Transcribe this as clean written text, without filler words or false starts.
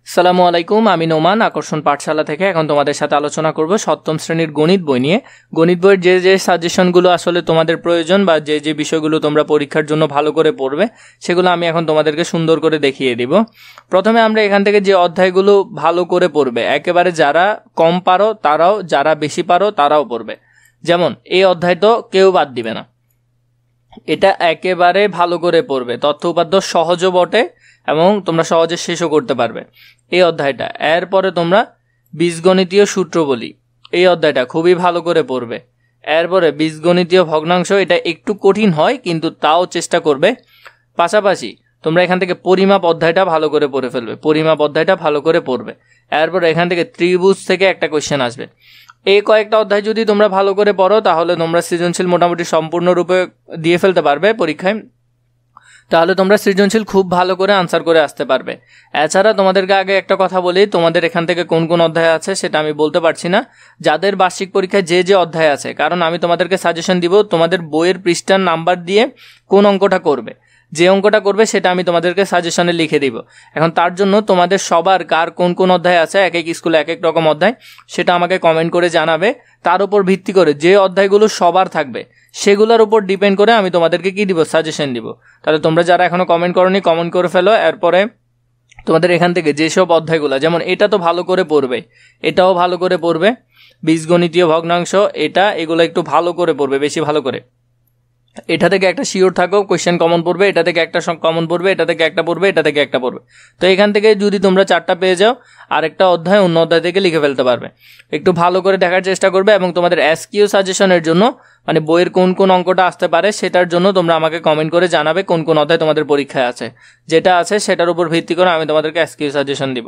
আসসালামু আলাইকুম, আমি নোমান আকর্ষণ পাঠশালা থেকে এখন তোমাদের সাথে আলোচনা করব সপ্তম শ্রেণীর গণিত বই নিয়ে। গণিত বইয়ের যে সাজেশনগুলো আসলে তোমাদের প্রয়োজন বা যে বিষয়গুলো তোমরা পরীক্ষার জন্য ভালো করে পড়বে সেগুলো আমি এখন তোমাদেরকে সুন্দর করে দেখিয়ে দিব। প্রথমে আমরা এখান থেকে যে অধ্যায়গুলো ভালো করে পড়বে, একেবারে যারা কম পারো তারাও, যারা বেশি পারো তারাও পড়বে। যেমন এই অধ্যায় তো কেউ বাদ দিবে না, এটা একেবারে ভালো করে পড়বে। তথ্য উপাত্ত সহজও বটে এবং তোমরা সহজে শেষও করতে পারবে এই অধ্যায়টা। এরপরে তোমরা বীজগণিতীয় সূত্রবলী, এই অধ্যায়টা খুবই ভালো করে পড়বে। এরপরে বীজগণিতীয় ভগ্নাংশ, এটা একটু কঠিন হয় কিন্তু তাও চেষ্টা করবে। পাশাপাশি তোমরা এখান থেকে পরিমাপ অধ্যায়টা ভালো করে পড়ে ফেলবে, পরিমাপ অধ্যায়টা ভালো করে পড়বে। এরপরে এখান থেকে ত্রিভুজ থেকে একটা কোয়েশ্চেন আসবে। এই কয়েকটা অধ্যায় যদি তোমরা ভালো করে পড়ো তাহলে তোমরা সৃজনশীল মোটামুটি সম্পূর্ণরূপে দিয়ে ফেলতে পারবে পরীক্ষায়। তাহলে তোমরা সৃজনশীল খুব ভালো করে আনসার করে আসতে পারবে। এছাড়া তোমাদেরকে আগে একটা কথা বলি, তোমাদের এখান থেকে কোন কোন অধ্যায় আছে সেটা আমি বলতে পারছি না। যাদের বার্ষিক পরীক্ষায় যে অধ্যায় আছে, কারণ আমি তোমাদেরকে সাজেশন দিব তোমাদের বইয়ের পৃষ্ঠার নাম্বার দিয়ে কোন অঙ্কটা করবে, যে অঙ্কটা করবে সেটা আমি তোমাদেরকে সাজেশনে লিখে দিব। এখন তার জন্য তোমাদের সবার কার কোন কোন অধ্যায় আছে, এক এক স্কুলে এক এক রকম অধ্যায়, সেটা আমাকে কমেন্ট করে জানাবে। তার উপর ভিত্তি করে যে অধ্যায়গুলো সবার থাকবে সেগুলোর উপর ডিপেন্ড করে আমি তোমাদেরকে কি দিব, সাজেশন দিব। তাহলে তোমরা যারা এখনো কমেন্ট করোনি কমেন্ট করে ফেলো। এরপরে তোমাদের এখান থেকে যেসব অধ্যায়গুলো, যেমন এটা তো ভালো করে পড়বে, এটাও ভালো করে পড়বে, বীজগণিতীয় ভগ্নাংশ, এগুলো একটু ভালো করে পড়বে, বেশি ভালো করে। এটা থেকে একটা শিওর থাকো কোয়েশ্চেন কমন পড়বে, এটা থেকে একটা কমন পড়বে, এটা থেকে একটা পড়বে, এটা থেকে একটা পড়বে। তো এখান থেকে যদি তোমরা 4টা পেয়ে যাও, আরেকটা অধ্যায় অন্য অধ্যায় থেকে লিখে ফেলতে পারবে। একটু ভালো করে দেখার চেষ্টা করবে এবং তোমাদের এসকিউ সাজেশনের জন্য, মানে বইয়ের কোন কোন অঙ্কটা আসতে পারে সেটার জন্য তোমরা আমাকে কমেন্ট করে জানাবে কোন কোন অধ্যায় তোমাদের পরীক্ষায় আছে। যেটা আছে সেটার উপর ভিত্তি করে আমি তোমাদেরকে এসকিউ সাজেশন দিব।